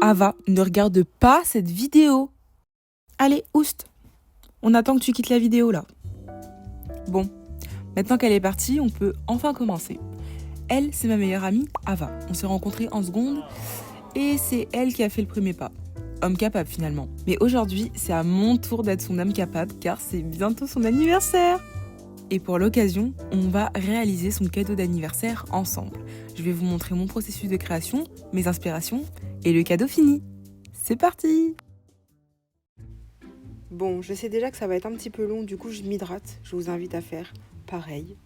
Ava, ne regarde pas cette vidéo. Allez, oust. On attend que tu quittes la vidéo là. Bon, maintenant qu'elle est partie, on peut enfin commencer. Elle, c'est ma meilleure amie, Ava. On s'est rencontrés en seconde et c'est elle qui a fait le premier pas. Homme capable finalement. Mais aujourd'hui, c'est à mon tour d'être son âme capable car c'est bientôt son anniversaire. Et pour l'occasion, on va réaliser son cadeau d'anniversaire ensemble. Je vais vous montrer mon processus de création, mes inspirations et le cadeau fini. C'est parti! Bon, je sais déjà que ça va être un petit peu long, du coup je m'hydrate. Je vous invite à faire pareil.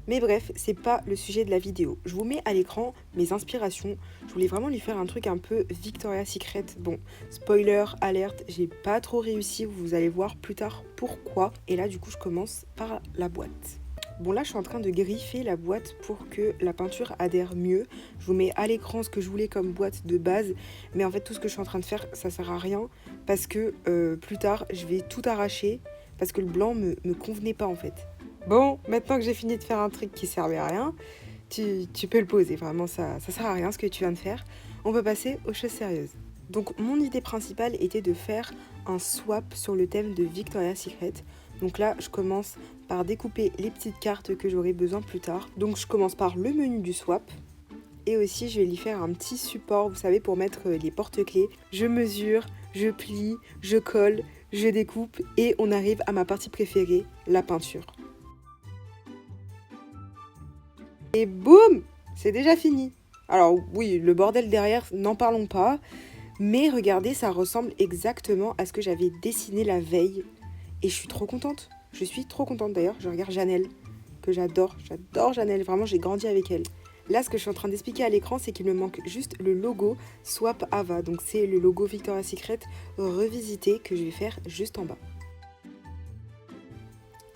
Mais bref, c'est pas le sujet de la vidéo. Je vous mets à l'écran mes inspirations. Je voulais vraiment lui faire un truc un peu Victoria's Secret. Bon, spoiler, alerte, j'ai pas trop réussi. Vous allez voir plus tard pourquoi. Et là, du coup, je commence par la boîte. Bon, là, je suis en train de griffer la boîte pour que la peinture adhère mieux. Je vous mets à l'écran ce que je voulais comme boîte de base. Mais en fait, tout ce que je suis en train de faire, ça sert à rien. Parce que plus tard, je vais tout arracher. Parce que le blanc me convenait pas, en fait. Bon, maintenant que j'ai fini de faire un truc qui servait à rien, tu peux le poser. Vraiment, ça sert à rien ce que tu viens de faire. On peut passer aux choses sérieuses. Donc, mon idée principale était de faire un swap sur le thème de Victoria's Secret. Donc là, je commence par découper les petites cartes que j'aurai besoin plus tard. Donc, je commence par le menu du swap. Et aussi, je vais lui faire un petit support, vous savez, pour mettre les porte-clés. Je mesure, je plie, je colle, je découpe et on arrive à ma partie préférée, la peinture. Et boum, c'est déjà fini. Alors oui, le bordel derrière, n'en parlons pas. Mais regardez, ça ressemble exactement à ce que j'avais dessiné la veille. Et je suis trop contente. Je suis trop contente d'ailleurs. Je regarde Janelle, que j'adore. J'adore Janelle, vraiment j'ai grandi avec elle. Là, ce que je suis en train d'expliquer à l'écran, c'est qu'il me manque juste le logo Swap Ava. Donc c'est le logo Victoria's Secret revisité que je vais faire juste en bas.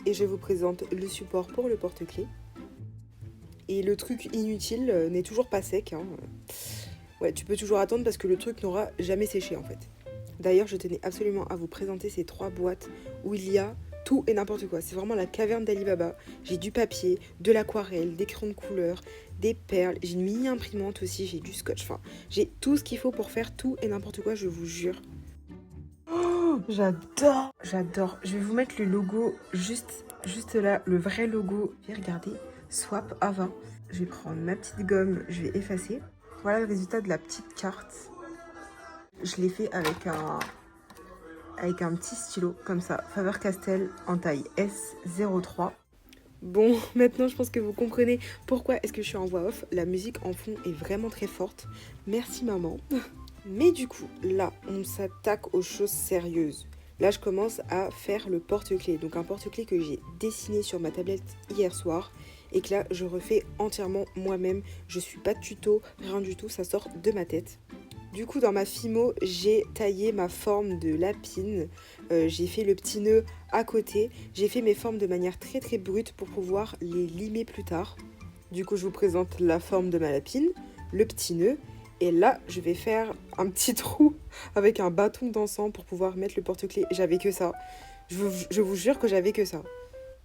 Et je vous présente le support pour le porte-clés. Et le truc inutile n'est toujours pas sec. Hein. Ouais, tu peux toujours attendre parce que le truc n'aura jamais séché en fait. D'ailleurs, je tenais absolument à vous présenter ces 3 boîtes où il y a tout et n'importe quoi. C'est vraiment la caverne d'Ali Baba. J'ai du papier, de l'aquarelle, des crayons de couleur, des perles. J'ai une mini imprimante aussi, j'ai du scotch. Enfin, j'ai tout ce qu'il faut pour faire tout et n'importe quoi, je vous jure. Oh, j'adore. J'adore. Je vais vous mettre le logo juste là, le vrai logo. Et regardez. Swap Ava. Je vais prendre ma petite gomme, je vais effacer. Voilà le résultat de la petite carte. Je l'ai fait avec un petit stylo, comme ça. Faber-Castell en taille S03. Bon, maintenant je pense que vous comprenez pourquoi est-ce que je suis en voix off. La musique en fond est vraiment très forte. Merci maman. Mais du coup, là, on s'attaque aux choses sérieuses. Là, je commence à faire le porte-clés. Donc un porte-clés que j'ai dessiné sur ma tablette hier soir et que là, je refais entièrement moi-même. Je suis pas de tuto, rien du tout, ça sort de ma tête. Du coup, dans ma Fimo, j'ai taillé ma forme de lapine. J'ai fait le petit nœud à côté. J'ai fait mes formes de manière très très brute pour pouvoir les limer plus tard. Du coup, je vous présente la forme de ma lapine, le petit nœud. Et là, je vais faire un petit trou avec un bâton d'encens pour pouvoir mettre le porte-clés. J'avais que ça. Je vous jure que j'avais que ça.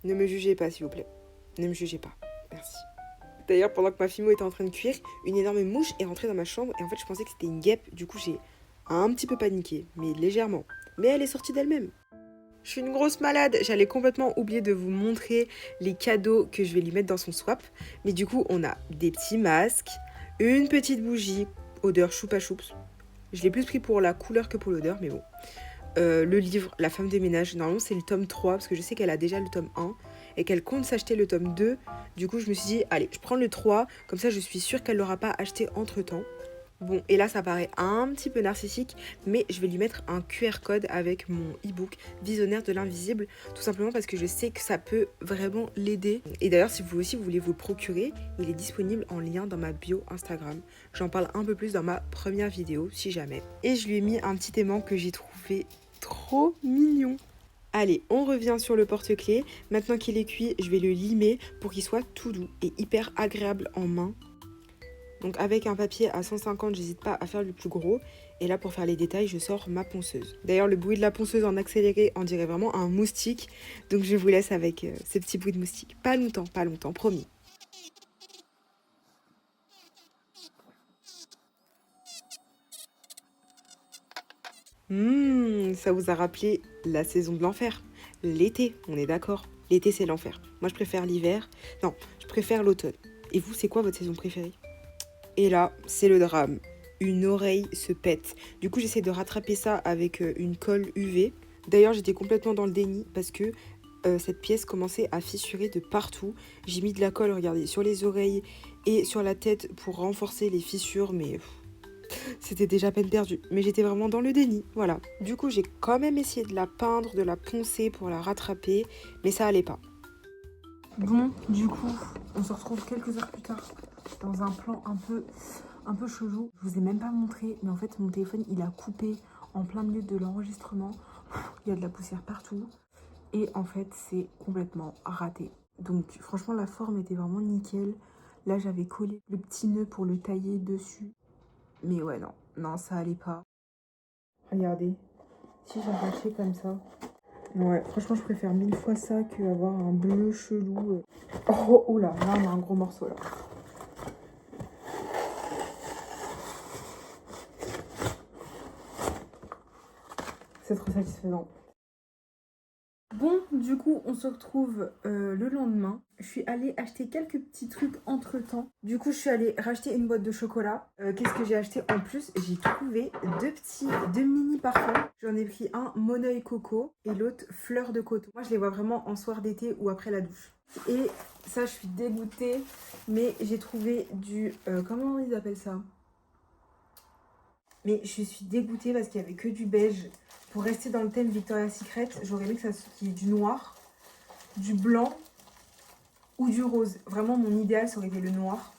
Ne me jugez pas, s'il vous plaît. Ne me jugez pas. Merci. D'ailleurs, pendant que ma Fimo était en train de cuire, une énorme mouche est rentrée dans ma chambre. Et en fait, je pensais que c'était une guêpe. Du coup, j'ai un petit peu paniqué, mais légèrement. Mais elle est sortie d'elle-même. Je suis une grosse malade. J'allais complètement oublier de vous montrer les cadeaux que je vais lui mettre dans son swap. Mais du coup, on a des petits masques, une petite bougie, odeur choupa choups. Je l'ai plus pris pour la couleur que pour l'odeur, mais bon. Le livre La femme de ménage, normalement c'est le tome 3, parce que je sais qu'elle a déjà le tome 1, et qu'elle compte s'acheter le tome 2. Du coup, je me suis dit, allez, je prends le 3, comme ça je suis sûre qu'elle ne l'aura pas acheté entre-temps. Bon, et là ça paraît un petit peu narcissique, mais je vais lui mettre un QR code avec mon e-book Visionnaire de l'invisible, tout simplement parce que je sais que ça peut vraiment l'aider. Et d'ailleurs, si vous aussi vous voulez vous le procurer, il est disponible en lien dans ma bio Instagram. J'en parle un peu plus dans ma première vidéo, si jamais. Et je lui ai mis un petit aimant que j'ai trouvé trop mignon. Allez, on revient sur le porte-clés. Maintenant qu'il est cuit, je vais le limer pour qu'il soit tout doux et hyper agréable en main. Donc avec un papier à 150, j'hésite pas à faire le plus gros. Et là, pour faire les détails, je sors ma ponceuse. D'ailleurs, le bruit de la ponceuse en accéléré, on dirait vraiment un moustique. Donc je vous laisse avec ce petit bruit de moustique. Pas longtemps, promis. Ça vous a rappelé la saison de l'enfer. L'été, on est d'accord. L'été, c'est l'enfer. Moi, je préfère l'hiver. Non, je préfère l'automne. Et vous, c'est quoi votre saison préférée? Et là, c'est le drame. Une oreille se pète. Du coup, j'essaie de rattraper ça avec une colle UV. D'ailleurs, j'étais complètement dans le déni parce que cette pièce commençait à fissurer de partout. J'ai mis de la colle, regardez, sur les oreilles et sur la tête pour renforcer les fissures, mais c'était déjà peine perdue. Mais j'étais vraiment dans le déni, voilà. Du coup, j'ai quand même essayé de la peindre, de la poncer pour la rattraper, mais ça allait pas. Bon, du coup, on se retrouve quelques heures plus tard dans un plan un peu chelou. Je vous ai même pas montré, mais en fait, mon téléphone, il a coupé en plein milieu de l'enregistrement. Il y a de la poussière partout. Et en fait, c'est complètement raté. Donc, franchement, la forme était vraiment nickel. Là, j'avais collé le petit nœud pour le tailler dessus. Mais ouais, non, ça allait pas. Regardez, si j'arrachais comme ça. Ouais, franchement, je préfère 1000 fois ça qu'avoir un bleu chelou. Oh là, là, on a un gros morceau là. C'est trop satisfaisant. Bon, du coup, on se retrouve le lendemain. Je suis allée acheter quelques petits trucs entre-temps. Du coup, je suis allée racheter une boîte de chocolat. Qu'est-ce que j'ai acheté en plus? J'ai trouvé deux mini parfums. J'en ai pris un Moneuil Coco et l'autre Fleur de Coton. Moi, je les vois vraiment en soir d'été ou après la douche. Et ça, je suis dégoûtée. Mais j'ai trouvé du... comment ils appellent ça? Mais je suis dégoûtée parce qu'il n'y avait que du beige. Pour rester dans le thème Victoria's Secret, j'aurais aimé que ça qu'il y ait du noir, du blanc ou du rose. Vraiment, mon idéal, ça aurait été le noir.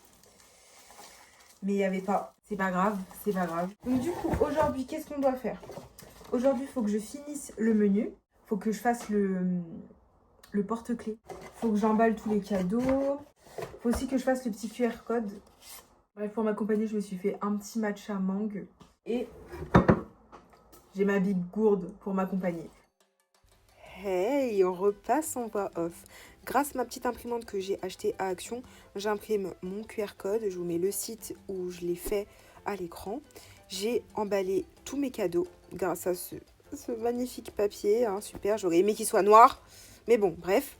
Mais il n'y avait pas. C'est pas grave, c'est pas grave. Donc du coup, aujourd'hui, qu'est-ce qu'on doit faire? Aujourd'hui, il faut que je finisse le menu. Il faut que je fasse le porte-clés. Il faut que j'emballe tous les cadeaux. Il faut aussi que je fasse le petit QR code. Bref, pour m'accompagner, je me suis fait un petit matcha mangue. Et j'ai ma big gourde pour m'accompagner. Hey, on repasse en voix off. Grâce à ma petite imprimante que j'ai achetée à Action, j'imprime mon QR code. Je vous mets le site où je l'ai fait à l'écran. J'ai emballé tous mes cadeaux grâce à ce magnifique papier. Hein, super, j'aurais aimé qu'il soit noir. Mais bon, bref.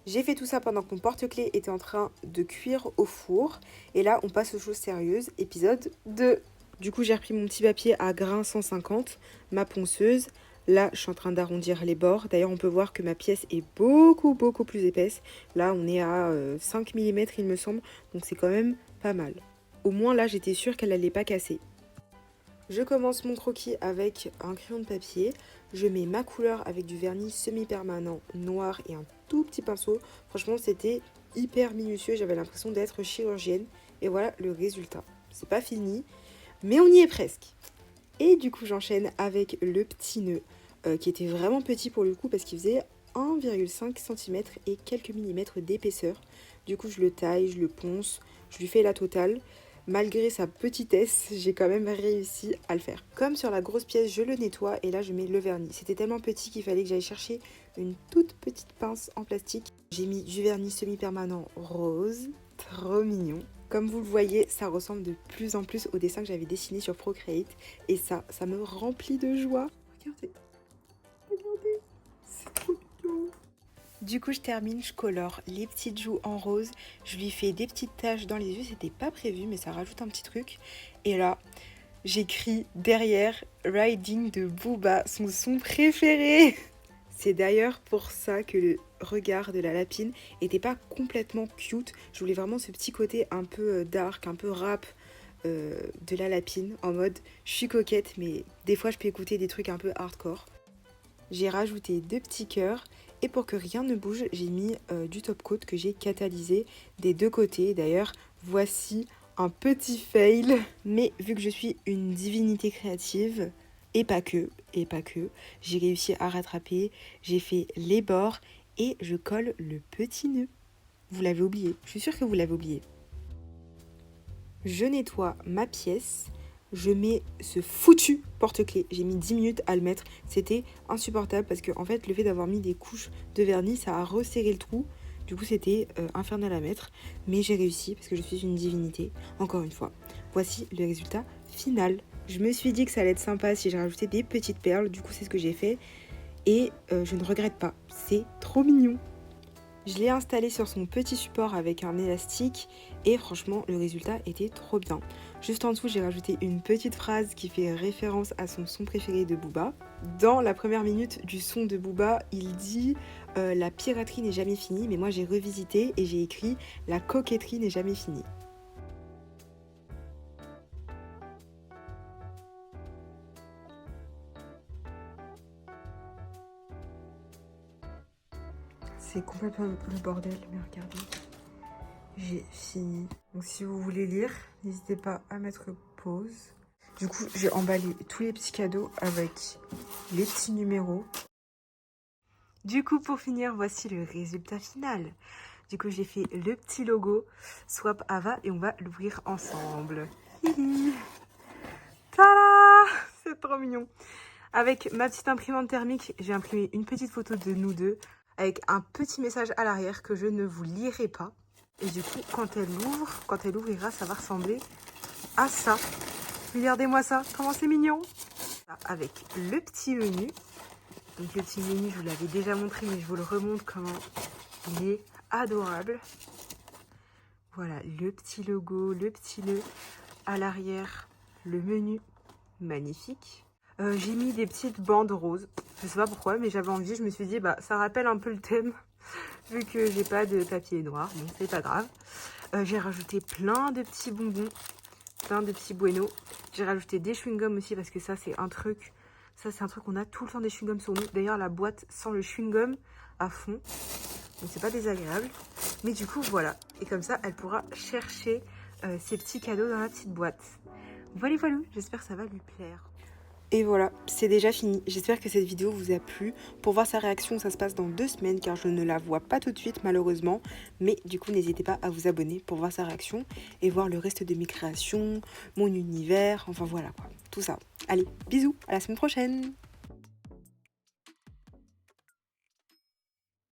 J'ai fait tout ça pendant que mon porte-clés était en train de cuire au four. Et là, on passe aux choses sérieuses. Épisode 2. Du coup, j'ai repris mon petit papier à grain 150, ma ponceuse. Là, je suis en train d'arrondir les bords. D'ailleurs, on peut voir que ma pièce est beaucoup plus épaisse. Là, on est à 5 mm, il me semble. Donc, c'est quand même pas mal. Au moins, là, j'étais sûre qu'elle n'allait pas casser. Je commence mon croquis avec un crayon de papier. Je mets ma couleur avec du vernis semi-permanent noir et un tout petit pinceau. Franchement, c'était hyper minutieux. J'avais l'impression d'être chirurgienne. Et voilà le résultat. C'est pas fini, mais on y est presque. Et du coup, j'enchaîne avec le petit nœud, qui était vraiment petit pour le coup parce qu'il faisait 1,5 cm et quelques millimètres d'épaisseur. Du coup, je le taille, je le ponce, je lui fais la totale. Malgré sa petitesse, j'ai quand même réussi à le faire. Comme sur la grosse pièce, je le nettoie et là, je mets le vernis. C'était tellement petit qu'il fallait que j'aille chercher une toute petite pince en plastique. J'ai mis du vernis semi-permanent rose, trop mignon. Comme vous le voyez, ça ressemble de plus en plus au dessin que j'avais dessiné sur Procreate. Et ça me remplit de joie. Regardez, c'est trop mignon. Du coup, je termine, je colore les petites joues en rose. Je lui fais des petites taches dans les yeux. C'était pas prévu, mais ça rajoute un petit truc. Et là, j'écris derrière Riding de Booba, son son préféré. C'est d'ailleurs pour ça que le regard de la lapine était pas complètement cute. Je voulais vraiment ce petit côté un peu dark, un peu rap de la lapine. En mode, je suis coquette, mais des fois je peux écouter des trucs un peu hardcore. J'ai rajouté 2 petits cœurs. Et pour que rien ne bouge, j'ai mis du top coat que j'ai catalysé des 2 côtés. D'ailleurs, voici un petit fail. Mais vu que je suis une divinité créative, et pas que, j'ai réussi à rattraper. J'ai fait les bords et je colle le petit nœud. Vous l'avez oublié, je suis sûre que vous l'avez oublié. Je nettoie ma pièce. Je mets ce foutu porte-clés. J'ai mis 10 minutes à le mettre. C'était insupportable parce que en fait, le fait d'avoir mis des couches de vernis, ça a resserré le trou. Du coup, c'était infernal à mettre. Mais j'ai réussi parce que je suis une divinité. Encore une fois, voici le résultat final. Je me suis dit que ça allait être sympa si j'ai rajouté des petites perles, du coup c'est ce que j'ai fait. Et je ne regrette pas, c'est trop mignon. Je l'ai installé sur son petit support avec un élastique et franchement le résultat était trop bien. Juste en dessous j'ai rajouté une petite phrase qui fait référence à son son préféré de Booba. Dans la première minute du son de Booba, il dit la piraterie n'est jamais finie, mais moi j'ai revisité et j'ai écrit la coquetterie n'est jamais finie. C'est complètement le bordel, mais regardez, j'ai fini. Donc si vous voulez lire, n'hésitez pas à mettre pause. Du coup, j'ai emballé tous les petits cadeaux avec les petits numéros. Du coup, pour finir, voici le résultat final. Du coup, j'ai fait le petit logo Swap Ava et on va l'ouvrir ensemble. Tada! C'est trop mignon. Avec ma petite imprimante thermique, j'ai imprimé une petite photo de nous deux avec un petit message à l'arrière que je ne vous lirai pas. Et du coup, quand elle ouvrira, ça va ressembler à ça. Regardez-moi ça, comment c'est mignon! Avec le petit menu. Donc le petit menu, je vous l'avais déjà montré, mais je vous le remontre comment il est adorable. Voilà, le petit logo, le petit nœud à l'arrière, le menu, magnifique. J'ai mis des petites bandes roses, je sais pas pourquoi, mais j'avais envie, je me suis dit, bah ça rappelle un peu le thème, vu que j'ai pas de papier noir, bon c'est pas grave. J'ai rajouté plein de petits bonbons, plein de petits buenos. J'ai rajouté des chewing-gums aussi, parce que ça c'est un truc qu'on a tout le temps des chewing-gums sur nous. D'ailleurs la boîte sent le chewing-gum à fond, donc c'est pas désagréable. Mais du coup voilà, et comme ça elle pourra chercher ses petits cadeaux dans la petite boîte. Voilà, j'espère que ça va lui plaire. Et voilà, c'est déjà fini. J'espère que cette vidéo vous a plu. Pour voir sa réaction, ça se passe dans 2 semaines car je ne la vois pas tout de suite malheureusement. Mais du coup, n'hésitez pas à vous abonner pour voir sa réaction et voir le reste de mes créations, mon univers, enfin voilà quoi, tout ça. Allez, bisous, à la semaine prochaine!